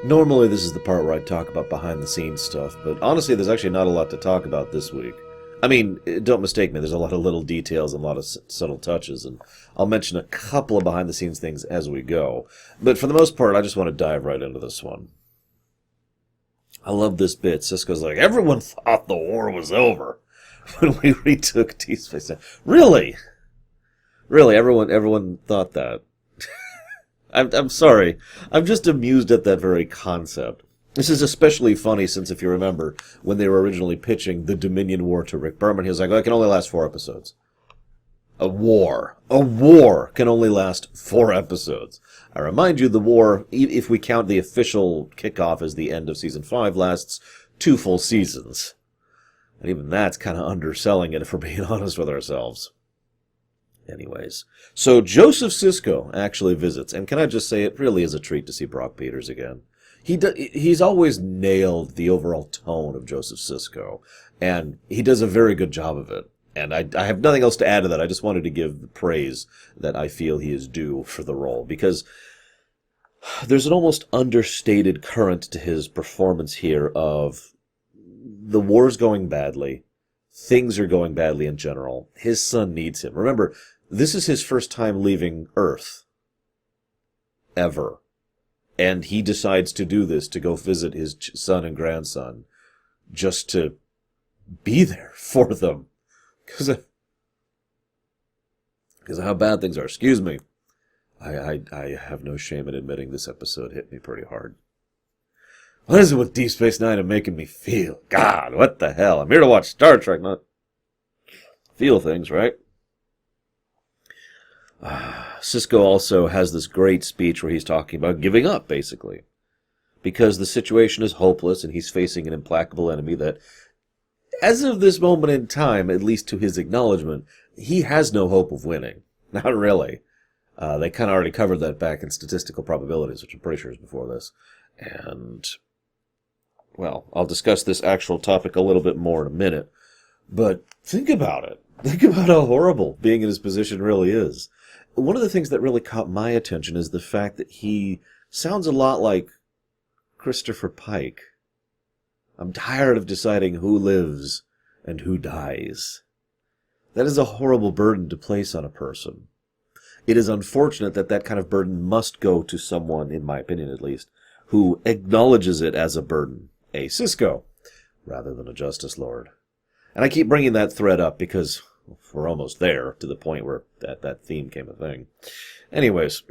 Normally, this is the part where I talk about behind-the-scenes stuff, but honestly, there's actually not a lot to talk about this week. I mean, don't mistake me, there's a lot of little details and a lot of subtle touches, and I'll mention a couple of behind-the-scenes things as we go. But for the most part, I just want to dive right into this one. I love this bit. Sisko's like, everyone thought the war was over when we retook Deep Space Nine. Really? Really, everyone thought that. I'm sorry. I'm just amused at that very concept. This is especially funny since, if you remember, when they were originally pitching the Dominion War to Rick Berman, he was like, well, it can only last 4 episodes. A war can only last 4 episodes. I remind you, the war, if we count the official kickoff as the end of Season 5, lasts 2 full seasons. And even that's kind of underselling it, if we're being honest with ourselves. Anyways, so Joseph Sisko actually visits, and can I just say, it really is a treat to see Brock Peters again. He's always nailed the overall tone of Joseph Sisko, and he does a very good job of it. And I have nothing else to add to that. I just wanted to give the praise that I feel he is due for the role, because there's an almost understated current to his performance here of the war's going badly, things are going badly in general, his son needs him. Remember, this is his first time leaving Earth. Ever. And he decides to do this, to go visit his son and grandson, just to be there for them. Because of how bad things are. Excuse me. I have no shame in admitting this episode hit me pretty hard. What is it with Deep Space Nine and making me feel? God, what the hell? I'm here to watch Star Trek, not feel things, right? Sisko also has this great speech where he's talking about giving up, basically. Because the situation is hopeless and he's facing an implacable enemy that, as of this moment in time, at least to his acknowledgement, he has no hope of winning. Not really. They kind of already covered that back in statistical probabilities, which I'm pretty sure is before this. And, well, I'll discuss this actual topic a little bit more in a minute. But think about it. Think about how horrible being in his position really is. One of the things that really caught my attention is the fact that he sounds a lot like Christopher Pike. I'm tired of deciding who lives and who dies. That is a horrible burden to place on a person. It is unfortunate that that kind of burden must go to someone, in my opinion at least, who acknowledges it as a burden. A Sisko, rather than a Justice Lord. And I keep bringing that thread up because we're almost there to the point where that theme came a thing. Anyways,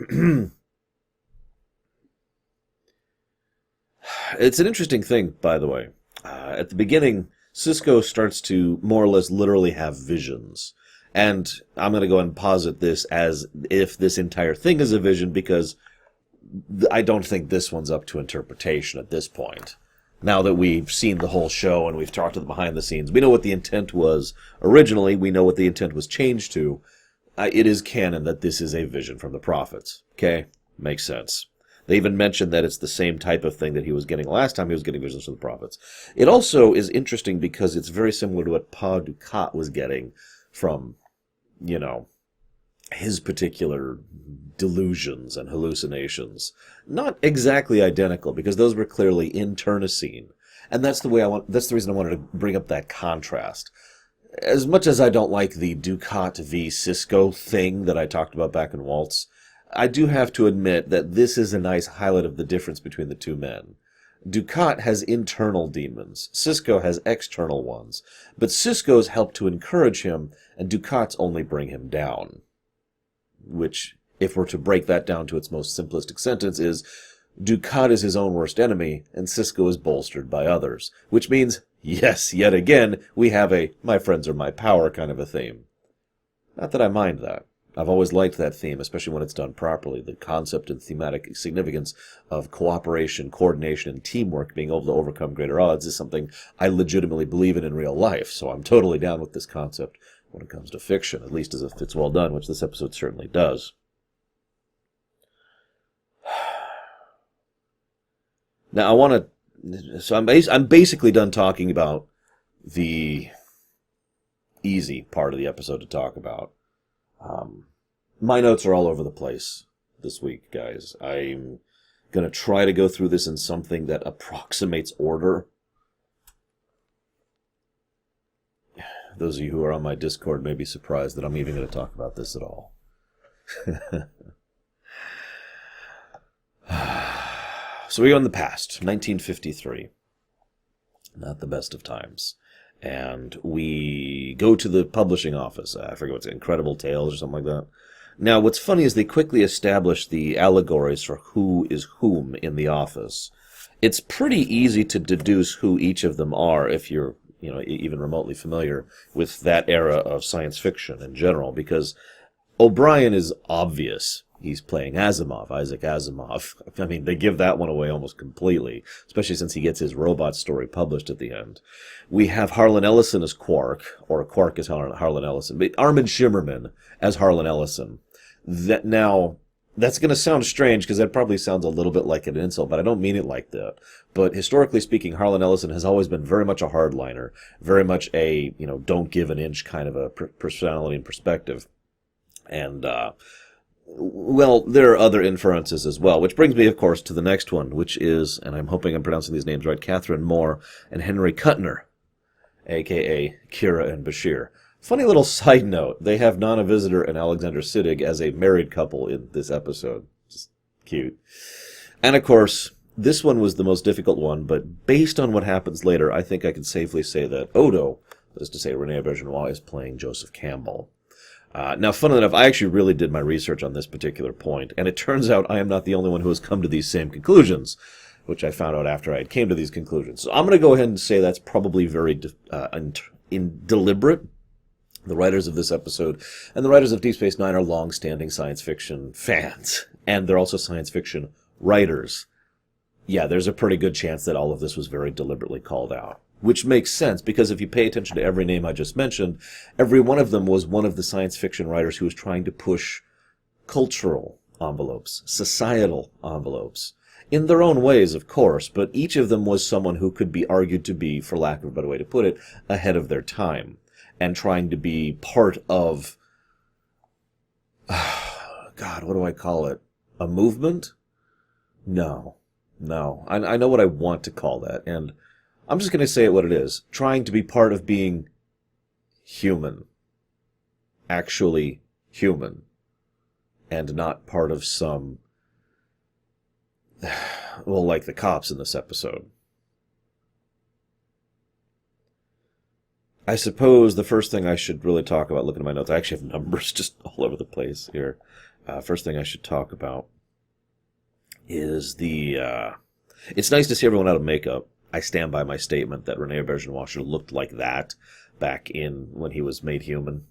it's an interesting thing, by the way. At the beginning, Sisko starts to more or less literally have visions. And I'm going to go and posit this as if this entire thing is a vision, because I don't think this one's up to interpretation at this point. Now that we've seen the whole show and we've talked to the behind the scenes, we know what the intent was originally. We know what the intent was changed to. It is canon that this is a vision from the prophets. Okay? Makes sense. They even mentioned that it's the same type of thing that he was getting last time he was getting visions from the prophets. It also is interesting because it's very similar to what Pa Dukat was getting from, his particular delusions and hallucinations. Not exactly identical, because those were clearly internecine. And that's the reason I wanted to bring up that contrast. As much as I don't like the Dukat v. Sisko thing that I talked about back in Waltz, I do have to admit that this is a nice highlight of the difference between the two men. Dukat has internal demons. Sisko has external ones. But Sisko's help to encourage him, and Dukat's only bring him down. Which, if we're to break that down to its most simplistic sentence, is Dukat is his own worst enemy, and Sisko is bolstered by others. Which means, yes, yet again, we have a my friends are my power kind of a theme. Not that I mind that. I've always liked that theme, especially when it's done properly. The concept and thematic significance of cooperation, coordination, and teamwork being able to overcome greater odds is something I legitimately believe in real life, so I'm totally down with this concept when it comes to fiction, at least as if it's well done, which this episode certainly does. Now, I'm basically done talking about the easy part of the episode to talk about. My notes are all over the place this week, guys. going to try to go through this in something that approximates order. Those of you who are on my Discord may be surprised that I'm even going to talk about this at all. So we go in the past, 1953. Not the best of times. And we go to the publishing office. I forget what's Incredible Tales or something like that. Now, what's funny is they quickly establish the allegories for who is whom in the office. It's pretty easy to deduce who each of them are if you're, even remotely familiar with that era of science fiction in general, because O'Brien is obvious. He's playing Asimov, Isaac Asimov. I mean, they give that one away almost completely, especially since he gets his robot story published at the end. We have Harlan Ellison as Quark, or Quark as Harlan Ellison, but Armin Shimmerman as Harlan Ellison. That's going to sound strange because that probably sounds a little bit like an insult, but I don't mean it like that. But historically speaking, Harlan Ellison has always been very much a hardliner, very much a, don't give an inch kind of a personality and perspective. And, well, there are other inferences as well, which brings me, of course, to the next one, which is, and I'm hoping I'm pronouncing these names right, Catherine Moore and Henry Kuttner, a.k.a. Kira and Bashir. Funny little side note, they have Nana Visitor and Alexander Siddig as a married couple in this episode. Just cute. And, of course, this one was the most difficult one, but based on what happens later, I think I can safely say that Odo, that is to say Rene Auberjonois, is playing Joseph Campbell. Now, funnily enough, I actually really did my research on this particular point, and it turns out I am not the only one who has come to these same conclusions, which I found out after I came to these conclusions. So I'm going to go ahead and say that's probably very deliberate. The writers of this episode and the writers of Deep Space Nine are long-standing science fiction fans, and they're also science fiction writers. Yeah, there's a pretty good chance that all of this was very deliberately called out. Which makes sense, because if you pay attention to every name I just mentioned, every one of them was one of the science fiction writers who was trying to push cultural envelopes, societal envelopes, in their own ways, of course, but each of them was someone who could be argued to be, for lack of a better way to put it, ahead of their time, and trying to be part of, God, what do I call it? A movement? No. I know what I want to call that, and I'm just going to say it what it is. Trying to be part of being human. Actually human. And not part of some, well, like the cops in this episode. I suppose the first thing I should really talk about, looking at my notes, I actually have numbers just all over the place here. First thing I should talk about is it's nice to see everyone out of makeup. I stand by my statement that Rene Auberjonois looked like that back in when he was made human.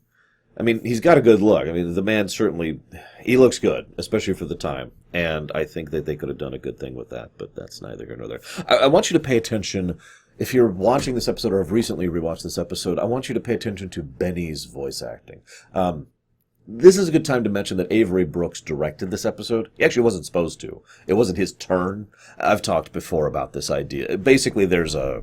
I mean, he's got a good look. I mean, the man certainly, he looks good, especially for the time. And I think that they could have done a good thing with that, but that's neither here nor there. I want you to pay attention, if you're watching this episode or have recently rewatched this episode, I want you to pay attention to Benny's voice acting. This is a good time to mention that Avery Brooks directed this episode. He actually wasn't supposed to. It wasn't his turn. I've talked before about this idea. Basically, there's a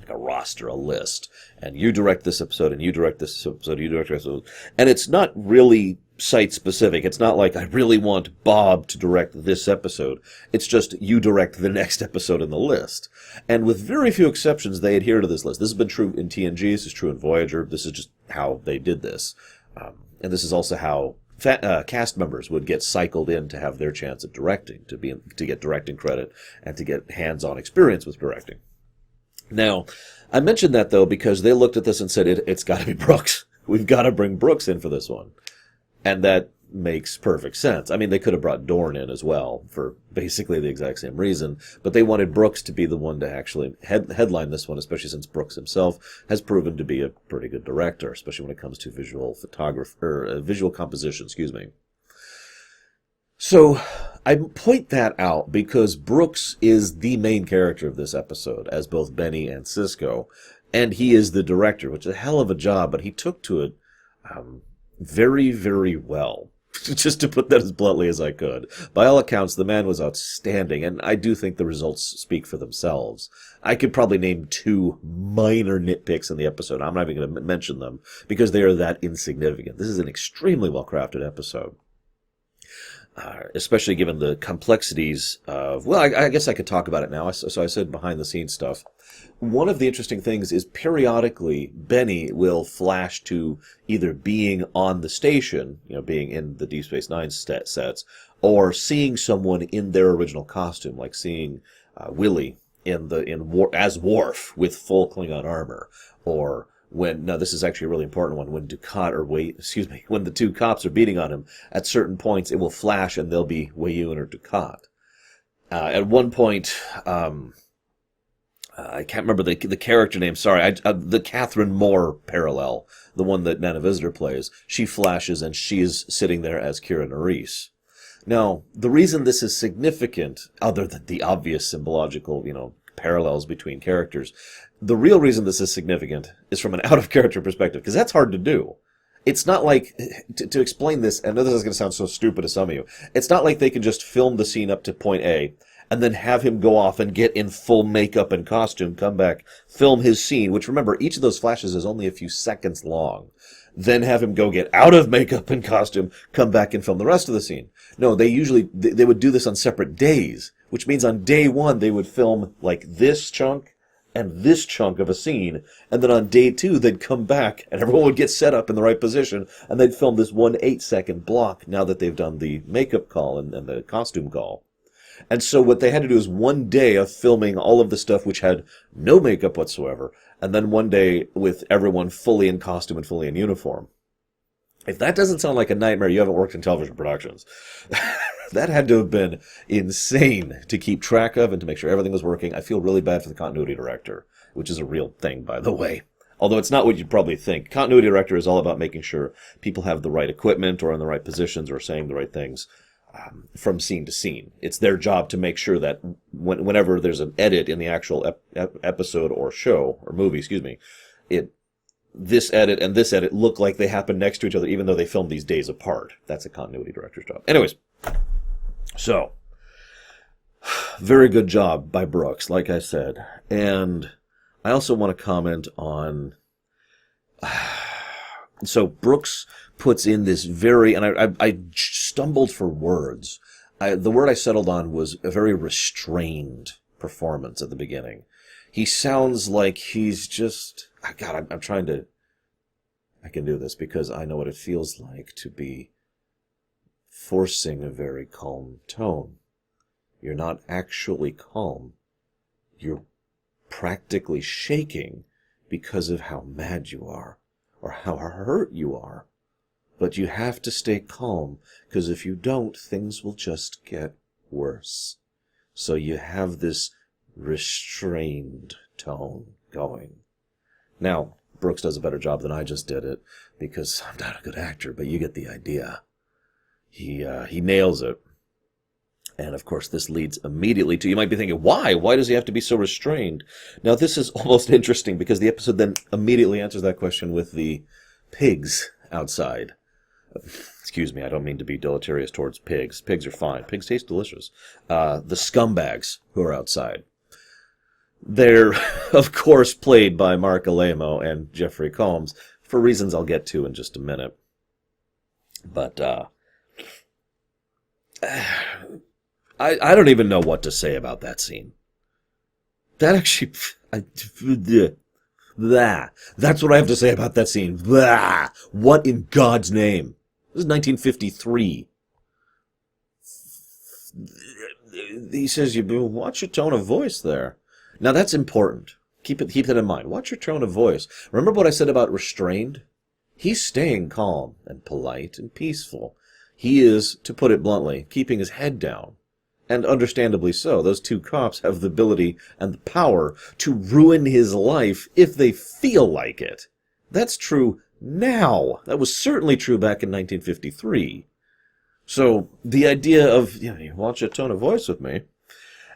roster, a list, and you direct this episode, and you direct this episode, you direct this episode, and it's not really site-specific. It's not like I really want Bob to direct this episode. It's just you direct the next episode in the list. And with very few exceptions, they adhere to this list. This has been true in TNG. This is true in Voyager. This is just how they did this. And this is also how cast members would get cycled in to have their chance at directing, to get directing credit, and to get hands-on experience with directing. Now, I mentioned that, though, because they looked at this and said, it's got to be Brooks. We've got to bring Brooks in for this one. And that makes perfect sense. I mean, they could have brought Dorn in as well for basically the exact same reason, but they wanted Brooks to be the one to actually headline this one, especially since Brooks himself has proven to be a pretty good director, especially when it comes to visual composition, So, I point that out because Brooks is the main character of this episode, as both Benny and Sisko, and he is the director, which is a hell of a job, but he took to it very, very well. Just to put that as bluntly as I could. By all accounts, the man was outstanding, and I do think the results speak for themselves. I could probably name 2 minor nitpicks in the episode. I'm not even going to mention them, because they are that insignificant. This is an extremely well-crafted episode. especially given the complexities of, well, I guess I could talk about it now. So I said behind the scenes stuff. One of the interesting things is periodically Benny will flash to either being on the station, being in the Deep Space Nine sets, or seeing someone in their original costume, like seeing Willie as Worf with full Klingon armor, or now this is actually a really important one, when when the two cops are beating on him, at certain points it will flash and they'll be Weyoun or Dukat. At one point, I can't remember the character name, sorry, the Catherine Moore parallel, the one that Nana Visitor plays, she flashes and she's sitting there as Kira Nerys. Now, the reason this is significant, other than the obvious symbological, parallels between characters, the real reason this is significant is from an out-of-character perspective, because that's hard to do. It's not like, to explain this, I know this is going to sound so stupid to some of you, it's not like they can just film the scene up to point A, and then have him go off and get in full makeup and costume, come back, film his scene, which, remember, each of those flashes is only a few seconds long. Then have him go get out of makeup and costume, come back and film the rest of the scene. No, they would do this on separate days, which means on day one they would film like this chunk and this chunk of a scene, and then on day two they'd come back and everyone would get set up in the right position, and they'd film this 1 8-second block now that they've done the makeup call and the costume call. And so what they had to do is 1 day of filming all of the stuff which had no makeup whatsoever, and then 1 day with everyone fully in costume and fully in uniform. If that doesn't sound like a nightmare, you haven't worked in television productions. That had to have been insane to keep track of and to make sure everything was working. I feel really bad for the continuity director, which is a real thing, by the way. Although it's not what you'd probably think. Continuity director is all about making sure people have the right equipment or in the right positions or saying the right things. From scene to scene. It's their job to make sure that whenever there's an edit in the actual episode or show, or movie, this edit and this edit look like they happen next to each other, even though they filmed these days apart. That's a continuity director's job. Anyways, so, very good job by Brooks, like I said. And I also want to comment on... So Brooks puts in this and I stumbled for words. The word I settled on was a very restrained performance at the beginning. He sounds like he's just... God, I'm trying to... I can do this because I know what it feels like to be forcing a very calm tone. You're not actually calm. You're practically shaking because of how mad you are, or how hurt you are. But you have to stay calm, because if you don't, things will just get worse. So you have this restrained tone going. Now, Brooks does a better job than I just did it, because I'm not a good actor, but you get the idea. He nails it. And of course, this leads immediately to, you might be thinking, why? Why does he have to be so restrained? Now, this is almost interesting, because the episode then immediately answers that question with the pigs outside. Excuse me, I don't mean to be deleterious towards pigs. Pigs are fine. Pigs taste delicious. The scumbags who are outside. They're, of course, played by Mark Alamo and Jeffrey Combs, for reasons I'll get to in just a minute. But, I don't even know what to say about that scene. That actually... That's what I have to say about that scene. Blah. What in God's name? This is 1953. He says, watch your tone of voice there. Now that's important. Keep that in mind. Watch your tone of voice. Remember what I said about restrained? He's staying calm and polite and peaceful. He is, to put it bluntly, keeping his head down. And understandably so. Those two cops have the ability and the power to ruin his life if they feel like it. That's true now. That was certainly true back in 1953. So the idea of, you watch a tone of voice with me.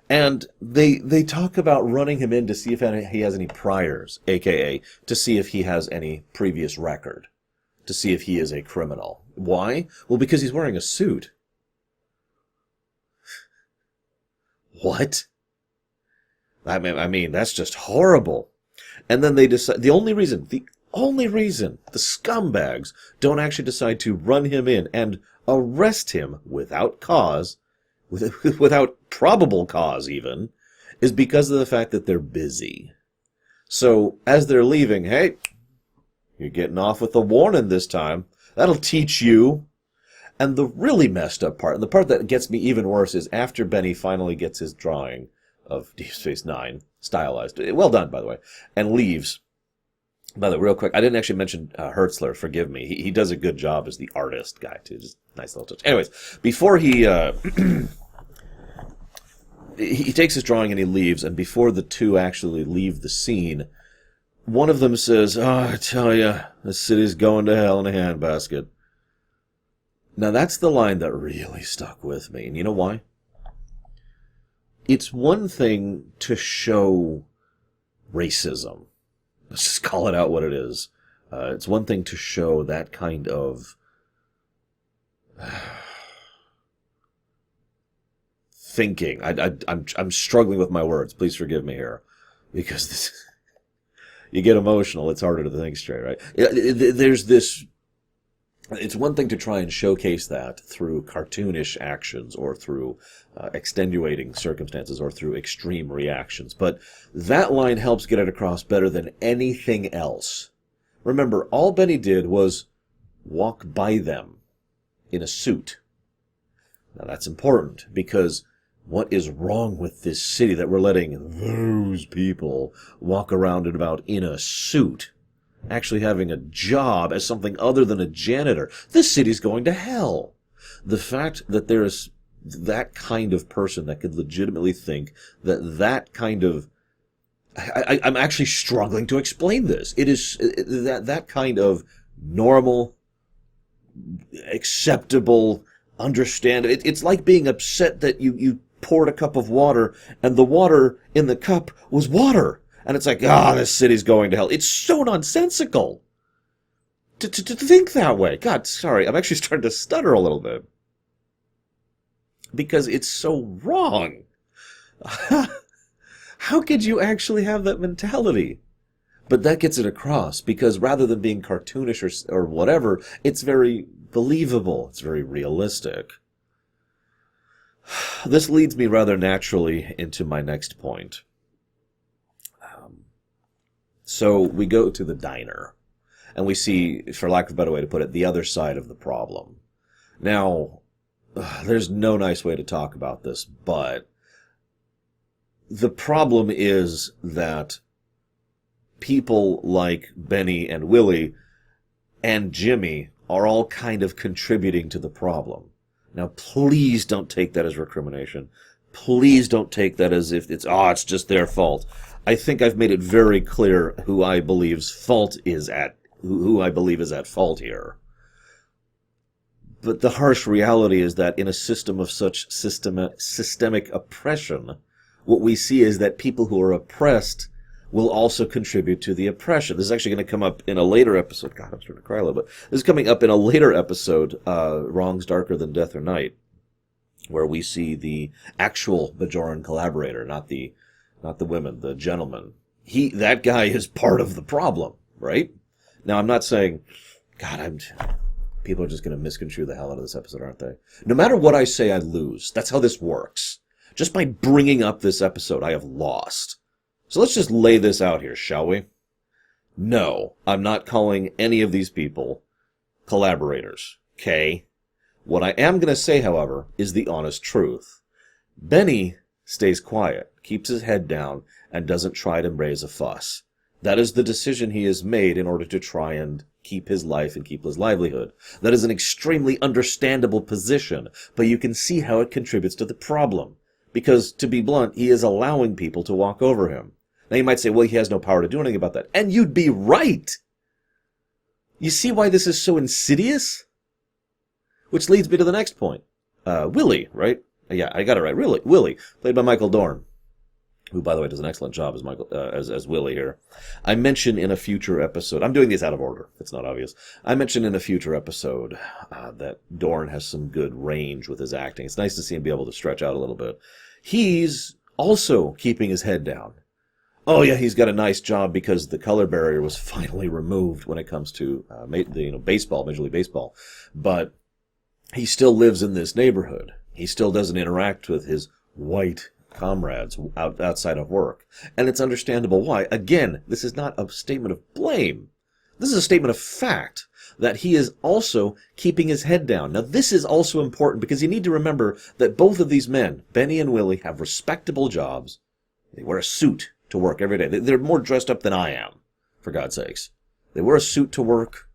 And they talk about running him in to see if he has any priors, a.k.a. to see if he has any previous record, to see if he is a criminal. Why? Well, because he's wearing a suit. What? I mean, that's just horrible. And then they decide, the only reason only reason the scumbags don't actually decide to run him in and arrest him without cause, without probable cause even, is because of the fact that they're busy. So, as they're leaving, hey, you're getting off with a warning this time. That'll teach you. And the really messed up part, and the part that gets me even worse, is after Benny finally gets his drawing of Deep Space Nine, stylized, well done, by the way, and leaves. By the way, real quick, I didn't actually mention Hertzler, forgive me. He does a good job as the artist guy, too. Just nice little touch. Anyways, before he he takes his drawing and he leaves, and before the two actually leave the scene, one of them says, "Oh, I tell you, this city's going to hell in a handbasket." Now, that's the line that really stuck with me, and you know why? It's one thing to show racism. Let's just call it out what it is. It's one thing to show that kind of thinking. I'm struggling with my words. Please forgive me here, because this, you get emotional. It's harder to think straight, right? There's this. It's one thing to try and showcase that through cartoonish actions or through extenuating circumstances or through extreme reactions. But that line helps get it across better than anything else. Remember, all Benny did was walk by them in a suit. Now that's important, because what is wrong with this city that we're letting those people walk around and about in a suit? Actually having a job as something other than a janitor. This city's going to hell. The fact that there is that kind of person that could legitimately think that kind of... I'm actually struggling to explain this. It is that kind of normal, acceptable, understandable. It's like being upset that you poured a cup of water and the water in the cup was water. And it's like, this city's going to hell. It's so nonsensical to think that way. God, sorry. I'm actually starting to stutter a little bit. Because it's so wrong. How could you actually have that mentality? But that gets it across, because rather than being cartoonish or whatever, it's very believable. It's very realistic. This leads me rather naturally into my next point. So we go to the diner, and we see, for lack of a better way to put it, the other side of the problem. Now, there's no nice way to talk about this, but the problem is that people like Benny and Willie and Jimmy are all kind of contributing to the problem. Now, please don't take that as recrimination. Please don't take that as if it's just their fault. I think I've made it very clear who I believe is at fault here. But the harsh reality is that in a system of such systemic oppression, what we see is that people who are oppressed will also contribute to the oppression. This is actually going to come up in a later episode. God, I'm starting to cry a little bit. This is coming up in a later episode, Wrongs Darker Than Death or Night, where we see the actual Bajoran collaborator, not the women, the gentleman. That guy is part of the problem, right? Now, I'm not saying, people are just going to misconstrue the hell out of this episode, aren't they? No matter what I say, I lose. That's how this works. Just by bringing up this episode, I have lost. So let's just lay this out here, shall we? No, I'm not calling any of these people collaborators, okay? What I am going to say, however, is the honest truth. Benny stays quiet, keeps his head down, and doesn't try to raise a fuss. That is the decision he has made in order to try and keep his life and keep his livelihood. That is an extremely understandable position, but you can see how it contributes to the problem. Because, to be blunt, he is allowing people to walk over him. Now you might say, well, he has no power to do anything about that. And you'd be right! You see why this is so insidious? Which leads me to the next point. Willie, right? Yeah, I got it right. Willie, played by Michael Dorn, who, by the way, does an excellent job as Willie here. I mentioned in a future episode, I'm doing these out of order, it's not obvious. I mentioned in a future episode that Dorn has some good range with his acting. It's nice to see him be able to stretch out a little bit. He's also keeping his head down. oh yeah, he's got a nice job because the color barrier was finally removed when it comes to baseball, Major League Baseball. But he still lives in this neighborhood. He still doesn't interact with his white comrades outside of work. And it's understandable why. Again, this is not a statement of blame. This is a statement of fact that he is also keeping his head down. Now, this is also important because you need to remember that both of these men, Benny and Willie, have respectable jobs. They wear a suit to work every day. They're more dressed up than I am, for God's sakes. They wear a suit to work.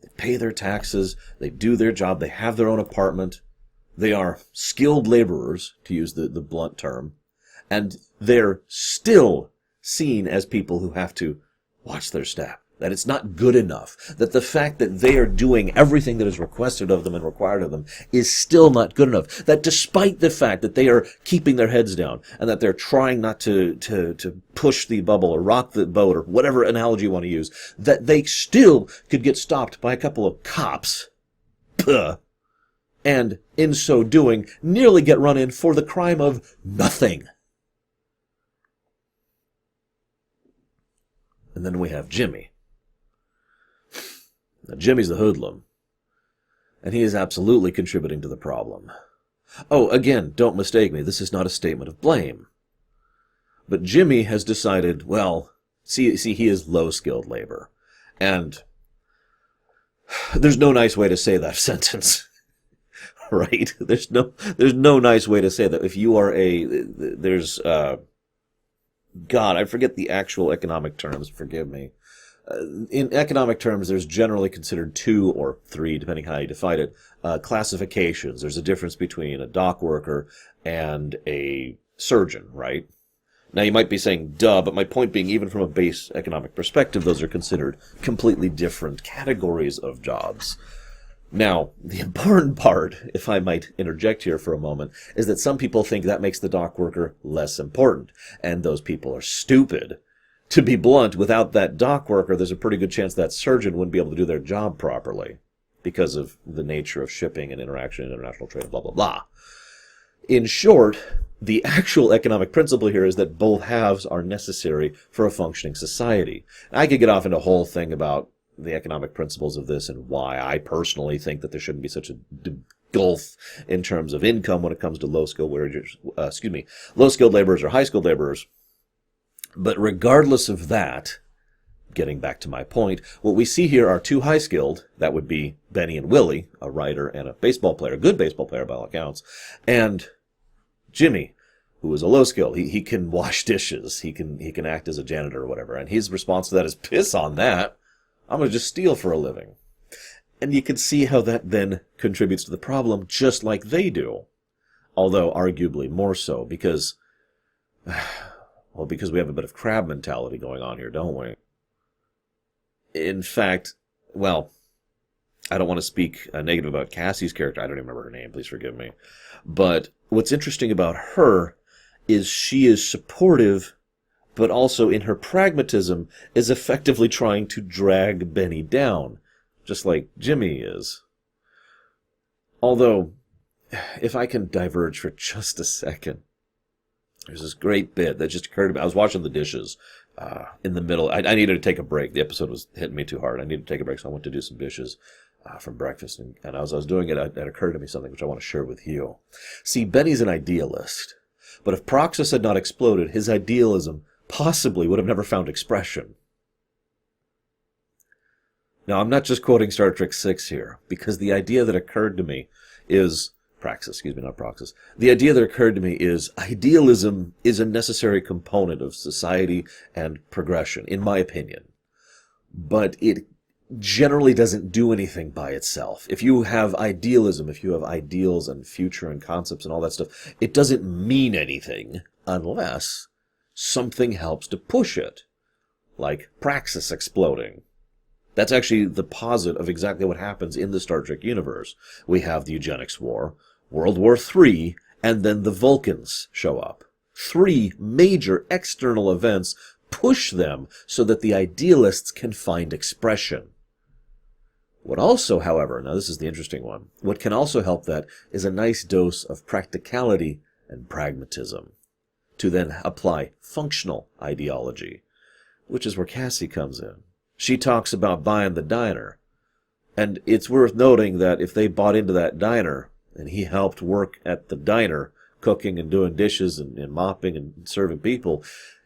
They pay their taxes. They do their job. They have their own apartment. They are skilled laborers, to use the blunt term. And they're still seen as people who have to watch their step. That it's not good enough. That the fact that they are doing everything that is requested of them and required of them is still not good enough. That despite the fact that they are keeping their heads down and that they're trying not to push the bubble or rock the boat or whatever analogy you want to use, that they still could get stopped by a couple of cops. Puh. And in so doing, nearly get run in for the crime of nothing. And then we have Jimmy. Now, Jimmy's the hoodlum, and he is absolutely contributing to the problem. Oh, again, don't mistake me, this is not a statement of blame. But Jimmy has decided, well, see, he is low-skilled labor, and there's no nice way to say that sentence, right? There's no nice way to say that. If you are God, I forget the actual economic terms, forgive me. In economic terms, there's generally considered 2 or 3, depending how you define it, classifications. There's a difference between a dock worker and a surgeon, right? Now, you might be saying, duh, but my point being, even from a base economic perspective, those are considered completely different categories of jobs. Now, the important part, if I might interject here for a moment, is that some people think that makes the dock worker less important, and those people are stupid. To be blunt, without that dock worker, there's a pretty good chance that surgeon wouldn't be able to do their job properly because of the nature of shipping and interaction and international trade, blah, blah, blah. In short, the actual economic principle here is that both halves are necessary for a functioning society. I could get off into a whole thing about the economic principles of this and why I personally think that there shouldn't be such a gulf in terms of income when it comes to low-skilled laborers or high-skilled laborers. But regardless of that, getting back to my point, what we see here are 2 high-skilled, that would be Benny and Willie, a writer and a baseball player, a good baseball player by all accounts, and Jimmy, who is a low-skilled. He can wash dishes, he can act as a janitor or whatever, and his response to that is, piss on that, I'm going to just steal for a living. And you can see how that then contributes to the problem just like they do, although arguably more so, because we have a bit of crab mentality going on here, don't we? In fact, well, I don't want to speak negative about Cassie's character. I don't even remember her name, please forgive me. But what's interesting about her is she is supportive, but also in her pragmatism is effectively trying to drag Benny down, just like Jimmy is. Although, if I can diverge for just a second, there's this great bit that just occurred to me. I was washing the dishes in the middle. I needed to take a break. The episode was hitting me too hard. I needed to take a break, so I went to do some dishes from breakfast. And as I was doing it, it occurred to me something which I want to share with you. See, Benny's an idealist. But if Proxus had not exploded, his idealism possibly would have never found expression. Now, I'm not just quoting Star Trek VI here, because the idea that occurred to me is... not Proxus. The idea that occurred to me is idealism is a necessary component of society and progression, in my opinion. But it generally doesn't do anything by itself. If you have idealism, if you have ideals and future and concepts and all that stuff, it doesn't mean anything unless something helps to push it, like Praxis exploding. That's actually the posit of exactly what happens in the Star Trek universe. We have the Eugenics War, World War III, and then the Vulcans show up. 3 major external events push them so that the idealists can find expression. What also, however, now this is the interesting one, what can also help that is a nice dose of practicality and pragmatism. to then apply functional ideology, which is where Cassie comes in. She talks about buying the diner. And it's worth noting that if they bought into that diner, and he helped work at the diner, cooking and doing dishes and mopping and serving people,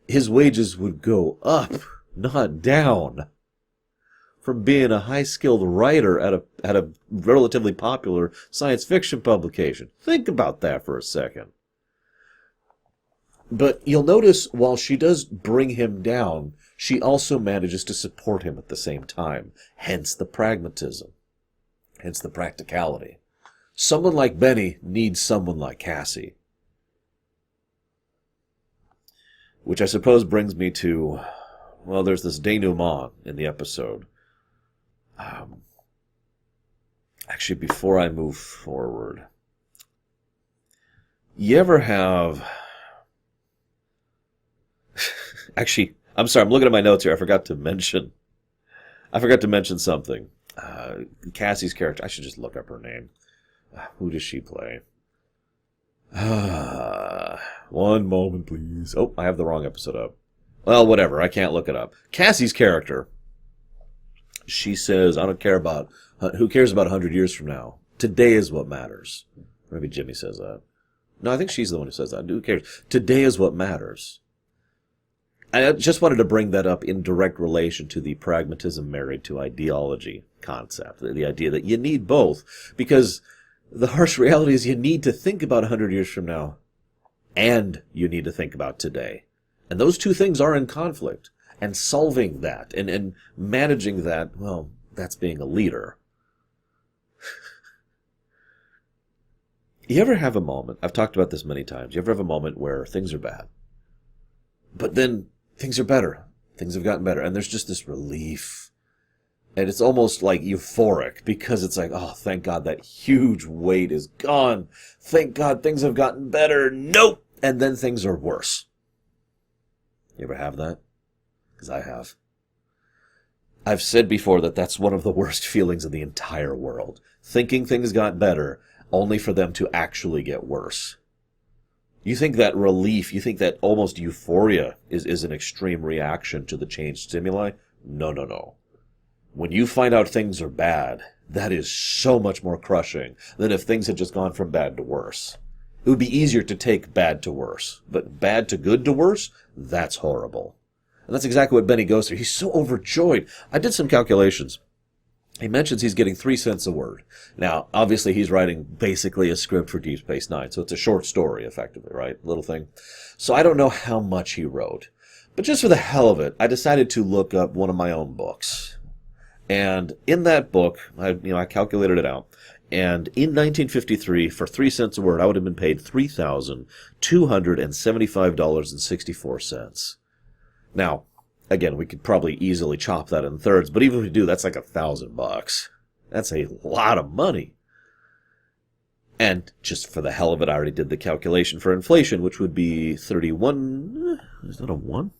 his wages would go up, not down. From being a high-skilled writer at a relatively popular science fiction publication. Think about that for a second. But you'll notice while she does bring him down, she also manages to support him at the same time. Hence the pragmatism. Hence the practicality. Someone like Benny needs someone like Cassie. Which I suppose brings me to, well, there's this denouement in the episode. Actually, before I move forward, you ever have... Actually, I'm sorry, I'm looking at my notes here. I forgot to mention something. Cassie's character, I should just look up her name. Who does she play? One moment, please. Oh, I have the wrong episode up. Well, whatever, I can't look it up. Cassie's character, she says, I don't care about, who cares about 100 years from now? Today is what matters. Maybe Jimmy says that. No, I think she's the one who says that. Who cares? Today is what matters. I just wanted to bring that up in direct relation to the pragmatism married to ideology concept. The idea that you need both. Because the harsh reality is you need to think about 100 years from now. And you need to think about today. And those two things are in conflict. And solving that and managing that, well, that's being a leader. You ever have a moment, I've talked about this many times, you ever have a moment where things are bad, but then things are better, things have gotten better, and there's just this relief, and it's almost like euphoric, because it's like, oh, thank God that huge weight is gone, thank God things have gotten better, nope, and then things are worse. You ever have that? Because I have. I've said before that that's one of the worst feelings in the entire world, thinking things got better, only for them to actually get worse. You think that relief, you think that almost euphoria is an extreme reaction to the changed stimuli? No, no, no. When you find out things are bad, that is so much more crushing than if things had just gone from bad to worse. It would be easier to take bad to worse, but bad to good to worse? That's horrible. And that's exactly what Benny goes through. He's so overjoyed. I did some calculations. He mentions he's getting 3 cents a word. Now, obviously, he's writing basically a script for Deep Space Nine, so it's a short story, effectively, right? Little thing. So I don't know how much he wrote. But just for the hell of it, I decided to look up one of my own books. And in that book, I calculated it out. And in 1953, for 3 cents a word, I would have been paid $3,275.64. Now, again, we could probably easily chop that in thirds, but even if we do, that's like $1,000. That's a lot of money. And just for the hell of it, I already did the calculation for inflation, which would be 31... Is that a 1?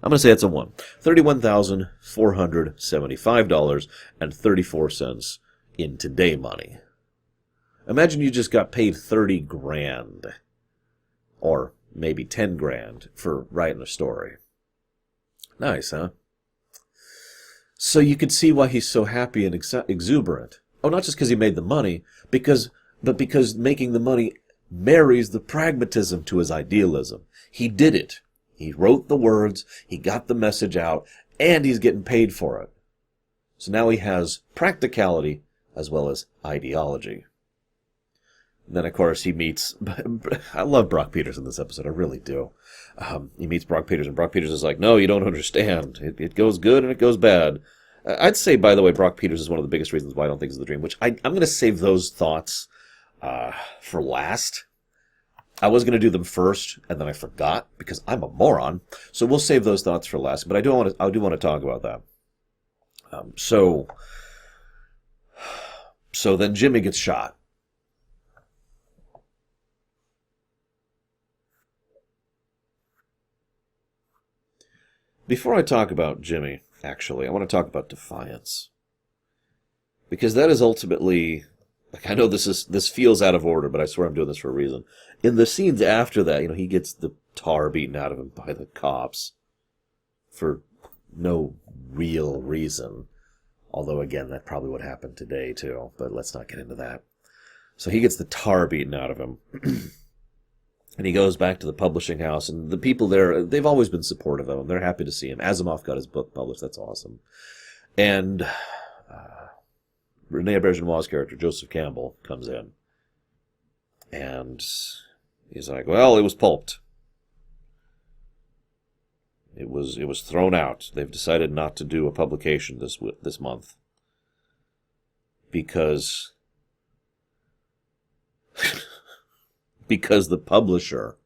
I'm going to say it's a 1. $31,475.34 in today money. Imagine you just got paid 30 grand. Or maybe 10 grand for writing a story. Nice, huh? So you could see why he's so happy and exuberant. Oh, not just because he made the money, but because making the money marries the pragmatism to his idealism. He did it. He wrote the words, he got the message out, and he's getting paid for it. So now he has practicality as well as ideology. And then, of course, he meets... I love Brock Peters in this episode. I really do. He meets Brock Peters, and Brock Peters is like, no, you don't understand. It goes good and it goes bad. I'd say, by the way, Brock Peters is one of the biggest reasons why I don't think it's the dream, which I'm going to save those thoughts for last. I was going to do them first, and then I forgot, because I'm a moron. So we'll save those thoughts for last. But I do want to talk about that. So then Jimmy gets shot. Before I talk about Jimmy, actually, I want to talk about Defiance. Because that is ultimately Like, I know this feels out of order, but I swear I'm doing this for a reason. In the scenes after that, he gets the tar beaten out of him by the cops for no real reason. Although, again, that probably would happen today, too. But let's not get into that. So he gets the tar beaten out of him. And he goes back to the publishing house. And the people there, they've always been supportive of him. They're happy to see him. Asimov got his book published. That's awesome. And Rene Auberjonois' character, Joseph Campbell, comes in. And he's like, well, it was pulped. It was thrown out. They've decided not to do a publication this month. Because the publisher,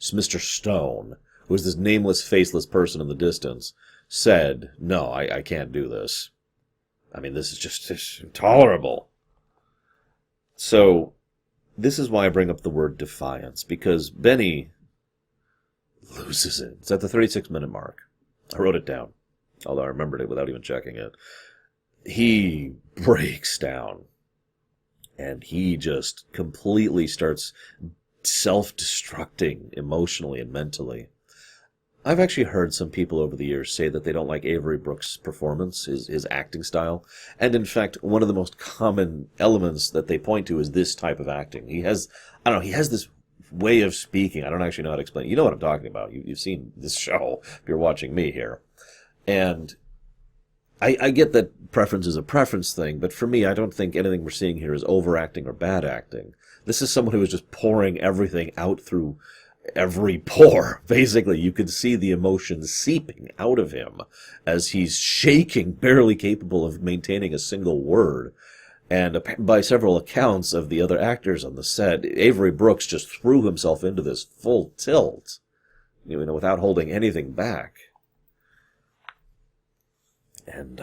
Mr. Stone, who is this nameless, faceless person in the distance, said, no, I can't do this. I mean, this is just intolerable. So, this is why I bring up the word defiance, because Benny loses it. It's at the 36-minute mark. I wrote it down, although I remembered it without even checking it. He breaks down, and he just completely starts self-destructing emotionally and mentally. I've actually heard some people over the years say that they don't like Avery Brooks' performance, his acting style. And in fact, one of the most common elements that they point to is this type of acting. He has this way of speaking. I don't actually know how to explain it. You know what I'm talking about. You've seen this show if you're watching me here. And I get that preference is a preference thing, but for me, I don't think anything we're seeing here is overacting or bad acting. This is someone who is just pouring everything out through every pore. Basically, you could see the emotion seeping out of him as he's shaking, barely capable of maintaining a single word. And by several accounts of the other actors on the set, Avery Brooks just threw himself into this full tilt, without holding anything back. And,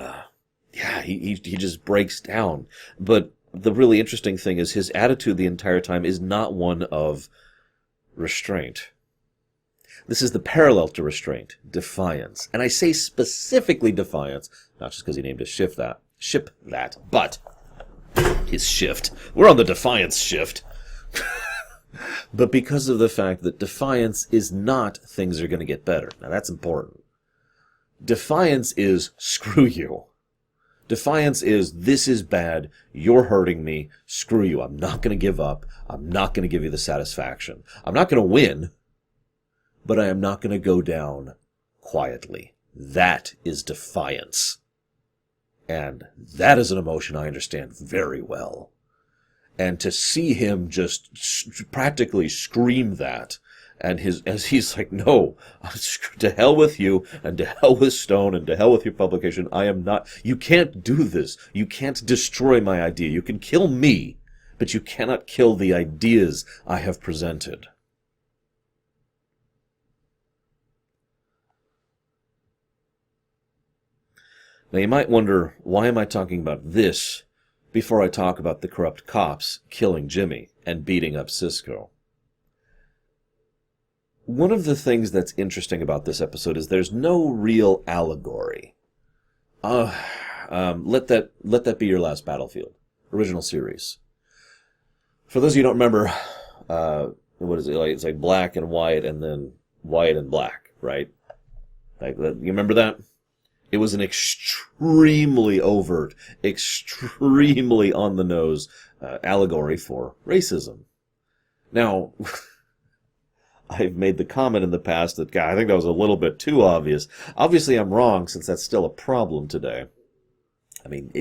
he just breaks down. But the really interesting thing is his attitude the entire time is not one of restraint. This is the parallel to restraint, defiance. And I say specifically defiance, not just because he named his ship that, but his shift. We're on the defiance shift. But because of the fact that defiance is not things are going to get better. Now that's important. Defiance is screw you. Defiance is this is bad, you're hurting me, screw you, I'm not going to give up, I'm not going to give you the satisfaction. I'm not going to win, but I am not going to go down quietly. That is defiance. And that is an emotion I understand very well. And to see him just practically scream that, and as he's like, no, to hell with you, and to hell with Stone, and to hell with your publication, I am not, you can't do this, you can't destroy my idea, you can kill me, but you cannot kill the ideas I have presented. Now you might wonder, why am I talking about this before I talk about the corrupt cops killing Jimmy and beating up Cisco? One of the things that's interesting about this episode is there's no real allegory. Let that be your last Battlefield. Original series. For those of you who don't remember, what is it like? It's like black and white and then white and black, right? You remember that? It was an extremely overt, extremely on-the-nose allegory for racism. Now, I've made the comment in the past that, God, I think that was a little bit too obvious. Obviously, I'm wrong, since that's still a problem today. I mean,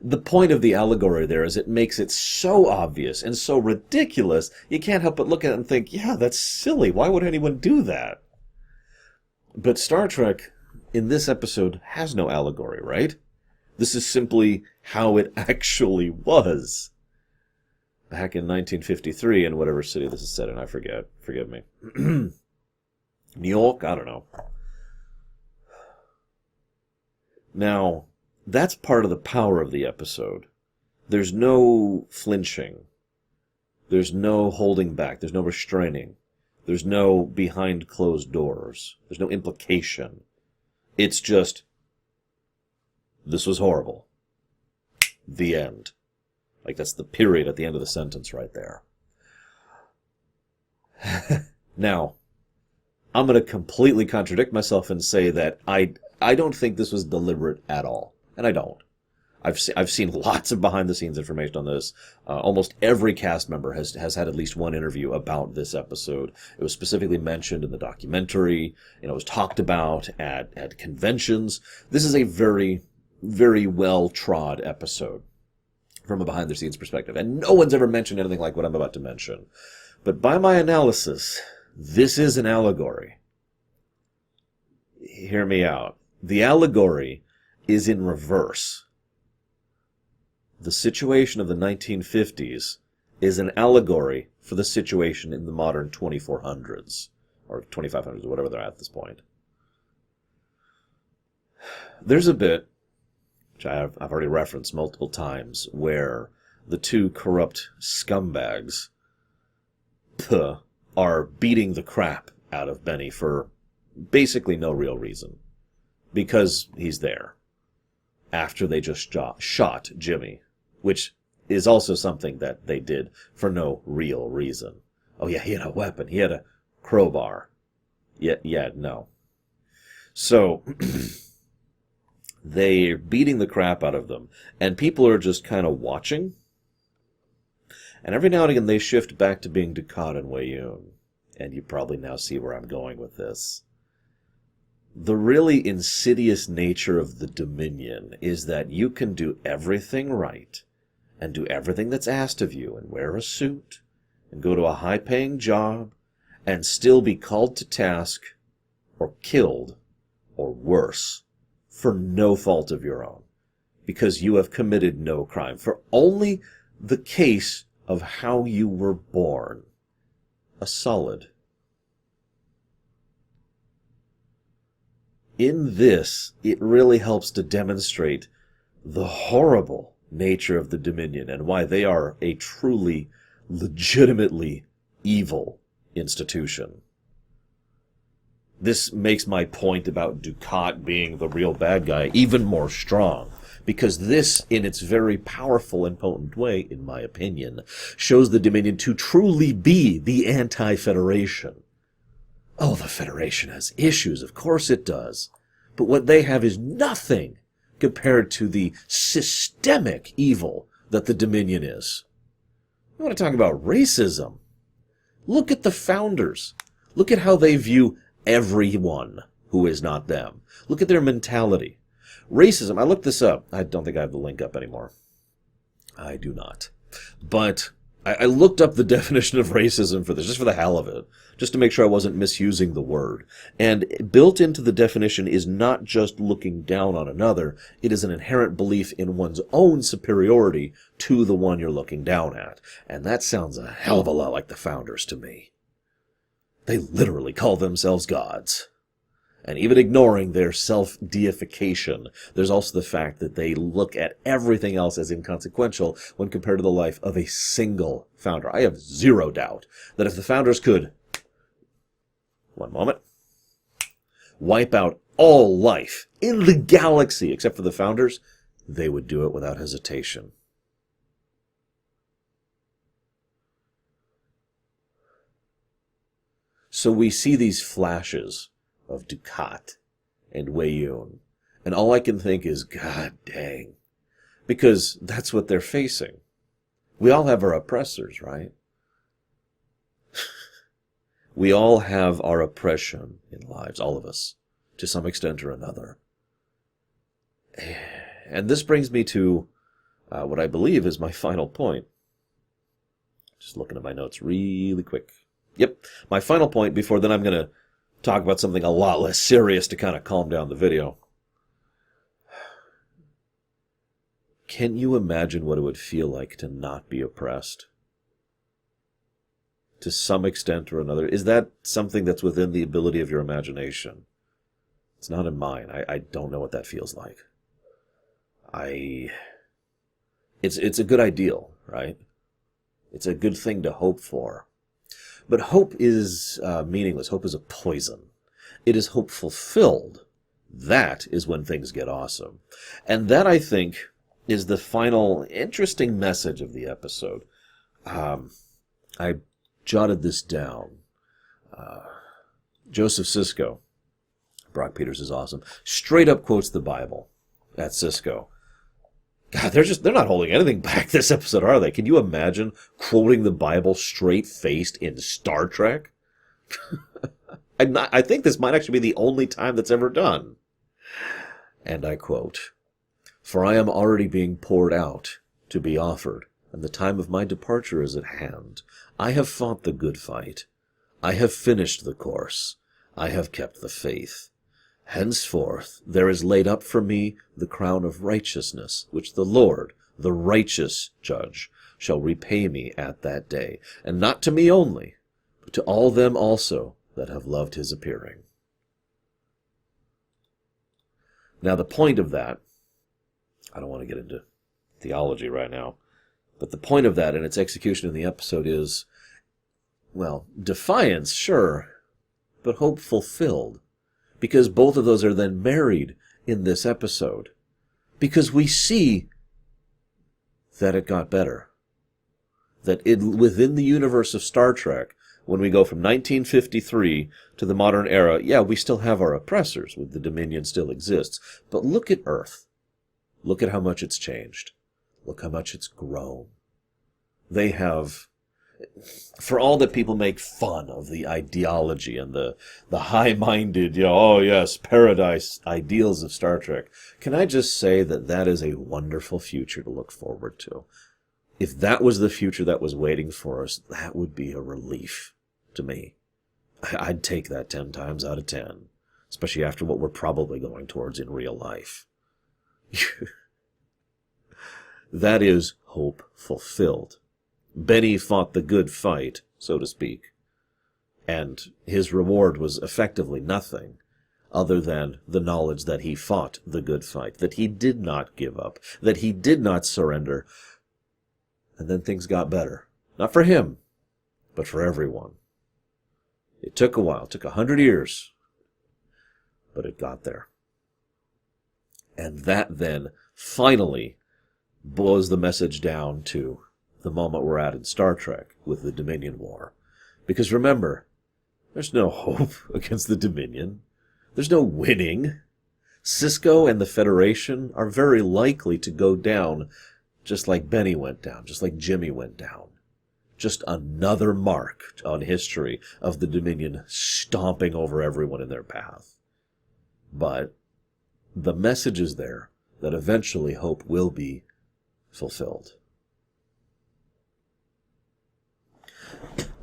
the point of the allegory there is it makes it so obvious and so ridiculous, you can't help but look at it and think, yeah, that's silly. Why would anyone do that? But Star Trek, in this episode, has no allegory, right? This is simply how it actually was. Back in 1953, in whatever city this is set in, I forget. Forgive me. New York? I don't know. Now, that's part of the power of the episode. There's no flinching. There's no holding back. There's no restraining. There's no behind closed doors. There's no implication. It's just, this was horrible. The end. Like, that's the period at the end of the sentence right there. Now, I'm going to completely contradict myself and say that I don't think this was deliberate at all. And I don't. I've seen lots of behind-the-scenes information on this. Almost every cast member has had at least one interview about this episode. It was specifically mentioned in the documentary. It was talked about at conventions. This is a very, very well-trod episode from a behind-the-scenes perspective. And no one's ever mentioned anything like what I'm about to mention. But by my analysis, this is an allegory. Hear me out. The allegory is in reverse. The situation of the 1950s is an allegory for the situation in the modern 2400s, or 2500s, or whatever they're at this point. There's a bit, which I've already referenced multiple times, where the two corrupt scumbags are beating the crap out of Benny for basically no real reason. Because he's there. After they just shot Jimmy. Which is also something that they did for no real reason. Oh yeah, he had a weapon. He had a crowbar. Yeah, no. So, they're beating the crap out of them. And people are just kind of watching. And every now and again they shift back to being Dukat and Wei-Yun. And you probably now see where I'm going with this. The really insidious nature of the Dominion is that you can do everything right, and do everything that's asked of you, and wear a suit, and go to a high-paying job, and still be called to task, or killed, or worse, for no fault of your own, because you have committed no crime, for only the case of how you were born, a solid. In this, it really helps to demonstrate the horrible nature of the Dominion and why they are a truly, legitimately evil institution. This makes my point about Dukat being the real bad guy even more strong, because this, in its very powerful and potent way, in my opinion, shows the Dominion to truly be the anti-Federation. Oh, the Federation has issues, of course it does. But what they have is nothing compared to the systemic evil that the Dominion is. You want to talk about racism? Look at the founders. Look at how they view everyone who is not them. Look at their mentality. Racism, I looked this up. I don't think I have the link up anymore. I do not. But I looked up the definition of racism for this, just for the hell of it, just to make sure I wasn't misusing the word. And built into the definition is not just looking down on another, it is an inherent belief in one's own superiority to the one you're looking down at. And that sounds a hell of a lot like the founders to me. They literally call themselves gods. And even ignoring their self-deification, there's also the fact that they look at everything else as inconsequential when compared to the life of a single founder. I have zero doubt that if the founders could, one moment, wipe out all life in the galaxy except for the founders, they would do it without hesitation. So we see these flashes of Dukat and Wei-Yun, and all I can think is, God dang, because that's what they're facing. We all have our oppressors, right? We all have our oppression in lives, all of us, to some extent or another. And this brings me to what I believe is my final point. Just looking at my notes really quick. Yep, my final point before then I'm going to talk about something a lot less serious to kind of calm down the video. Can you imagine what it would feel like to not be oppressed? To some extent or another. Is that something that's within the ability of your imagination? It's not in mine. I don't know what that feels like. It's a good ideal, right? It's a good thing to hope for. But hope is meaningless. Hope is a poison. It is hope fulfilled. That is when things get awesome. And that, I think, is the final interesting message of the episode. I jotted this down. Joseph Sisko, Brock Peters is awesome, straight up quotes the Bible at Sisko. God, they're not holding anything back this episode, are they? Can you imagine quoting the Bible straight-faced in Star Trek? I think this might actually be the only time that's ever done. And I quote, "For I am already being poured out to be offered, and the time of my departure is at hand. I have fought the good fight. I have finished the course. I have kept the faith. Henceforth there is laid up for me the crown of righteousness, which the Lord, the righteous judge, shall repay me at that day, and not to me only, but to all them also that have loved his appearing." Now the point of that, I don't want to get into theology right now, but the point of that and its execution in the episode is, well, defiance, sure, but hope fulfilled. Because both of those are then married in this episode. Because we see that it got better. That within the universe of Star Trek, when we go from 1953 to the modern era, yeah, we still have our oppressors, the Dominion still exists. But look at Earth. Look at how much it's changed. Look how much it's grown. They have, for all that people make fun of the ideology and the high-minded, oh yes, paradise ideals of Star Trek, can I just say that that is a wonderful future to look forward to? If that was the future that was waiting for us, that would be a relief to me. I'd take that 10 times out of 10, especially after what we're probably going towards in real life. That is hope fulfilled. Benny fought the good fight, so to speak, and his reward was effectively nothing other than the knowledge that he fought the good fight, that he did not give up, that he did not surrender, and then things got better. Not for him, but for everyone. It took a while, it took 100 years, but it got there. And that then finally boils the message down to the moment we're at in Star Trek with the Dominion War. Because remember, there's no hope against the Dominion. There's no winning. Sisko and the Federation are very likely to go down just like Benny went down, just like Jimmy went down. Just another mark on history of the Dominion stomping over everyone in their path. But the message is there that eventually hope will be fulfilled.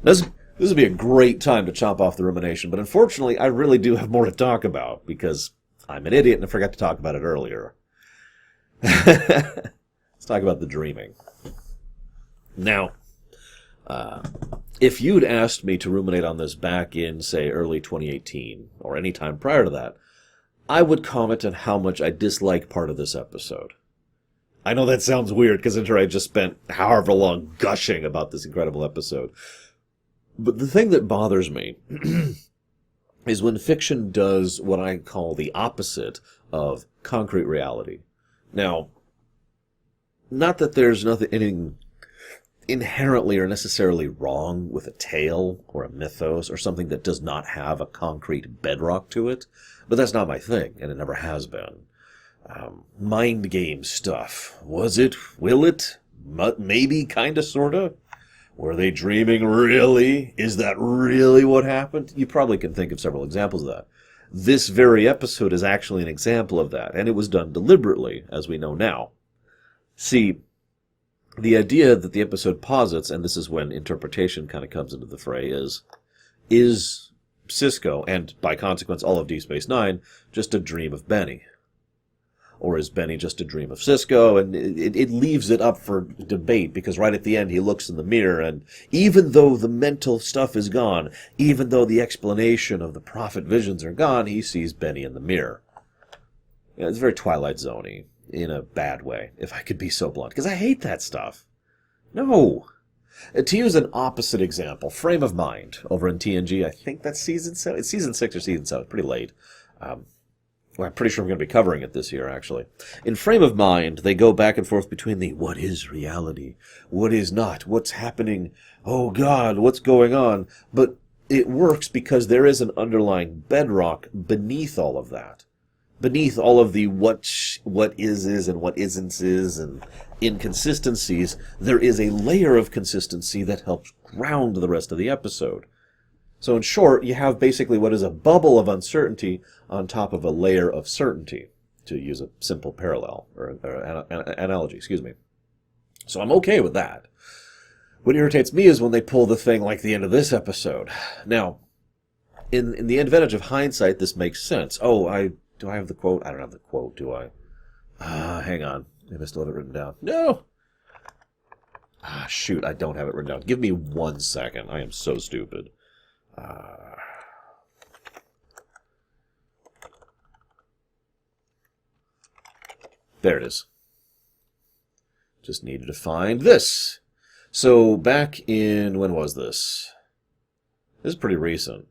This would be a great time to chop off the rumination, but unfortunately I really do have more to talk about because I'm an idiot and I forgot to talk about it earlier. Let's talk about the dreaming. Now, if you'd asked me to ruminate on this back in, say, early 2018, or any time prior to that, I would comment on how much I dislike part of this episode. I know that sounds weird, because I just spent however long gushing about this incredible episode. But the thing that bothers me is when fiction does what I call the opposite of concrete reality. Now, not that there's anything inherently or necessarily wrong with a tale or a mythos or something that does not have a concrete bedrock to it, but that's not my thing, and it never has been. Mind game stuff. Was it? Will it? Maybe, kinda, sorta? Were they dreaming really? Is that really what happened? You probably can think of several examples of that. This very episode is actually an example of that, and it was done deliberately, as we know now. See, the idea that the episode posits, and this is when interpretation kind of comes into the fray, is Sisko, and by consequence all of Deep Space Nine, just a dream of Benny? Or is Benny just a dream of Sisko? And it leaves it up for debate, because right at the end he looks in the mirror, and even though the mental stuff is gone, even though the explanation of the prophet visions are gone, he sees Benny in the mirror. It's very Twilight Zone-y, in a bad way, if I could be so blunt, because I hate that stuff. No. To use an opposite example, Frame of Mind, over in TNG, I think that's season 7. It's season 6 or season 7, pretty late. Well, I'm pretty sure I'm going to be covering it this year, actually. In Frame of Mind, they go back and forth between the what is reality, what is not, what's happening, oh God, what's going on? But it works because there is an underlying bedrock beneath all of that. Beneath all of the what is and what isn't is and inconsistencies, there is a layer of consistency that helps ground the rest of the episode. So in short, you have basically what is a bubble of uncertainty on top of a layer of certainty, to use a simple parallel, or analogy, excuse me. So I'm okay with that. What irritates me is when they pull the thing like the end of this episode. Now, in the advantage of hindsight, this makes sense. Oh, do I have the quote? I don't have the quote, do I? Hang on. Maybe I still have it written down. No! Shoot, I don't have it written down. Give me 1 second. I am so stupid. There it is. Just needed to find this. So back in, when was this? This is pretty recent.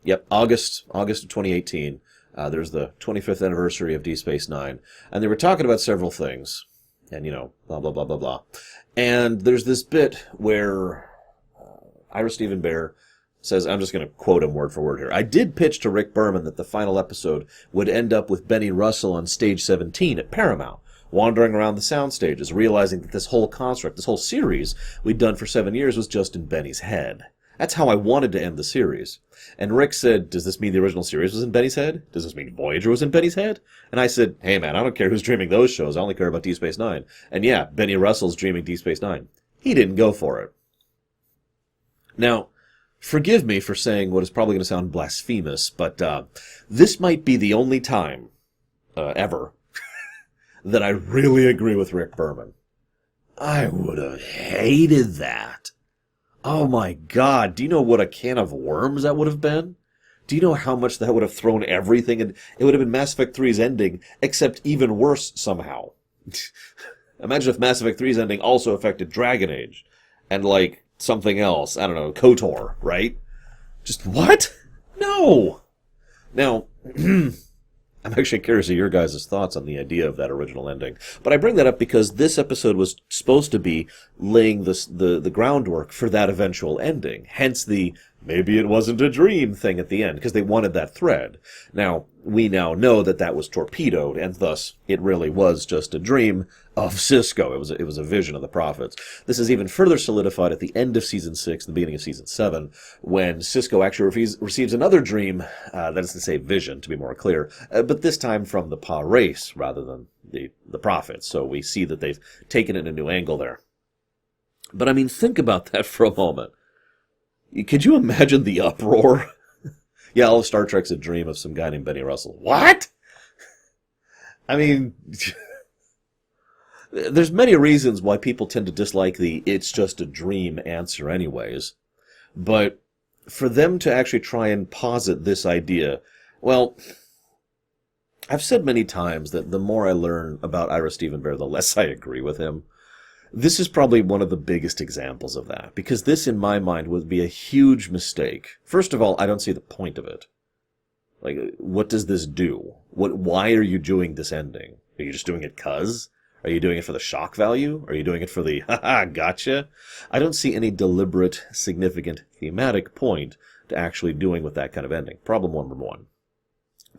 Yep, August of 2018. There's the 25th anniversary of Deep Space Nine, and they were talking about several things, and blah blah blah blah blah. And there's this bit where Ira Steven Behr says, I'm just going to quote him word for word here. I did pitch to Rick Berman that the final episode would end up with Benny Russell on stage 17 at Paramount, wandering around the sound stages, realizing that this whole construct, this whole series we'd done for 7 years was just in Benny's head. That's how I wanted to end the series. And Rick said, does this mean the original series was in Benny's head? Does this mean Voyager was in Benny's head? And I said, hey man, I don't care who's dreaming those shows. I only care about Deep Space Nine. And yeah, Benny Russell's dreaming Deep Space Nine. He didn't go for it. Now, forgive me for saying what is probably going to sound blasphemous, but this might be the only time ever that I really agree with Rick Berman. I would have hated that. Oh my God, do you know what a can of worms that would have been? Do you know how much that would have thrown everything? And it would have been Mass Effect 3's ending, except even worse somehow. Imagine if Mass Effect 3's ending also affected Dragon Age. And something else. I don't know, KOTOR, right? Just what? No! Now, I'm actually curious of your guys' thoughts on the idea of that original ending. But I bring that up because this episode was supposed to be laying the groundwork for that eventual ending. Hence the maybe it wasn't a dream thing at the end, because they wanted that thread. Now, we now know that that was torpedoed, and thus it really was just a dream of Sisko. It was a vision of the prophets. This is even further solidified at the end of Season 6, the beginning of Season 7, when Sisko actually receives another dream, that is to say vision, to be more clear, but this time from the Pa race rather than the prophets. So we see that they've taken it in a new angle there. But I mean, think about that for a moment. Could you imagine the uproar? Yeah, all of Star Trek's a dream of some guy named Benny Russell. What? I mean, there's many reasons why people tend to dislike the it's just a dream answer anyways. But for them to actually try and posit this idea, well, I've said many times that the more I learn about Ira Steven Behr, the less I agree with him. This is probably one of the biggest examples of that, because this, in my mind, would be a huge mistake. First of all, I don't see the point of it. What does this do? Why are you doing this ending? Are you just doing it 'cause? Are you doing it for the shock value? Are you doing it for the, haha, gotcha? I don't see any deliberate, significant, thematic point to actually doing with that kind of ending. Problem number one.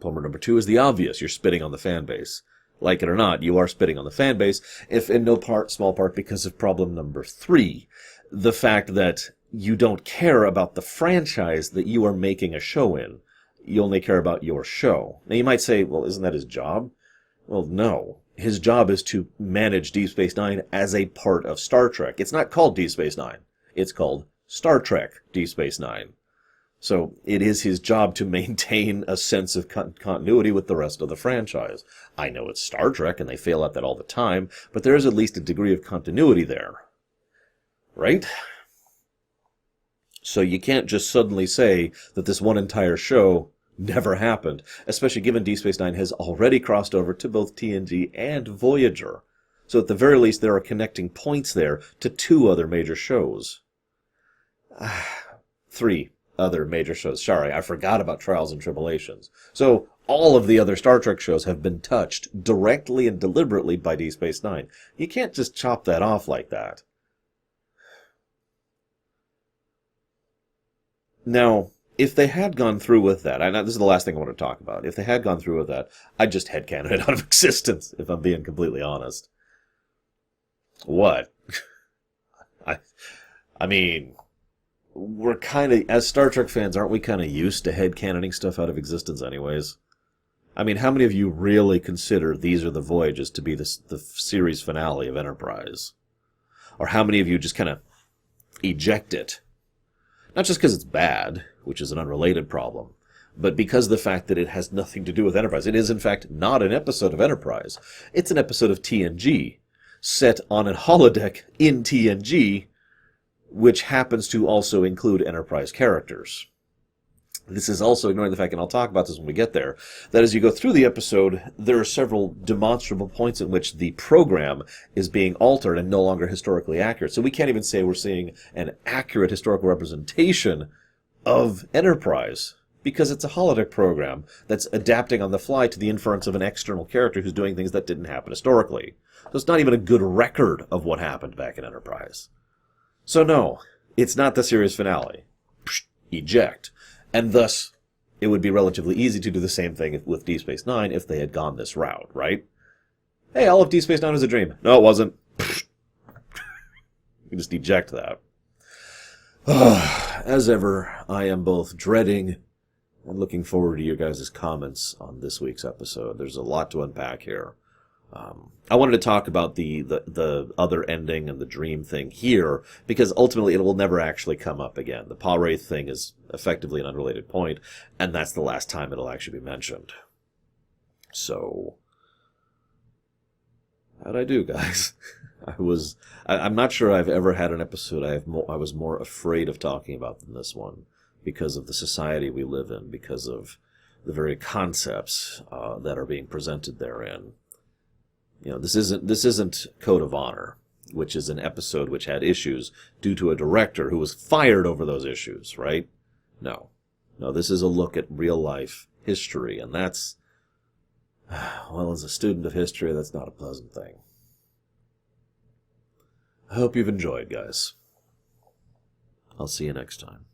Problem number two is the obvious. You're spitting on the fan base. Like it or not, you are spitting on the fan base, if in no small part because of problem number three, the fact that you don't care about the franchise that you are making a show in. You only care about your show. Now you might say, well, isn't that his job? Well, no. His job is to manage Deep Space Nine as a part of Star Trek. It's not called Deep Space Nine. It's called Star Trek Deep Space Nine. So it is his job to maintain a sense of continuity with the rest of the franchise. I know it's Star Trek, and they fail at that all the time, but there is at least a degree of continuity there. Right? So you can't just suddenly say that this one entire show never happened, especially given Deep Space Nine has already crossed over to both TNG and Voyager. So at the very least, there are connecting points there to two other major shows. 3. other major shows. Sorry, I forgot about Trials and Tribulations. So all of the other Star Trek shows have been touched directly and deliberately by Deep Space Nine. You can't just chop that off like that. Now, if they had gone through with that, I know this is the last thing I want to talk about. If they had gone through with that, I'd just headcanon it out of existence, if I'm being completely honest. What? I, I mean, we're kind of, as Star Trek fans, aren't we kind of used to headcanoning stuff out of existence anyways? I mean, how many of you really consider These Are the Voyages to be the series finale of Enterprise? Or how many of you just kind of eject it? Not just because it's bad, which is an unrelated problem, but because of the fact that it has nothing to do with Enterprise. It is, in fact, not an episode of Enterprise. It's an episode of TNG, set on a holodeck in TNG, which happens to also include Enterprise characters. This is also ignoring the fact, and I'll talk about this when we get there, that as you go through the episode, there are several demonstrable points in which the program is being altered and no longer historically accurate. So we can't even say we're seeing an accurate historical representation of Enterprise, because it's a holodeck program that's adapting on the fly to the inference of an external character who's doing things that didn't happen historically. So it's not even a good record of what happened back in Enterprise. So no, it's not the series finale. Psh, eject. And thus, it would be relatively easy to do the same thing with Deep Space Nine if they had gone this route, right? Hey, all of Deep Space Nine was a dream. No, it wasn't. You can just eject that. As ever, I am both dreading and looking forward to your guys' comments on this week's episode. There's a lot to unpack here. I wanted to talk about the other ending and the dream thing here, because ultimately it will never actually come up again. The Pa-Wraith thing is effectively an unrelated point, and that's the last time it'll actually be mentioned. So, how'd I do, guys? I'm not sure I've ever had an episode I was more afraid of talking about than this one, because of the society we live in, because of the very concepts that are being presented therein. You know, this isn't Code of Honor, which is an episode which had issues due to a director who was fired over those issues, right? No, this is a look at real life history, and that's, well, as a student of history, that's not a pleasant thing. I hope you've enjoyed, guys. I'll see you next time.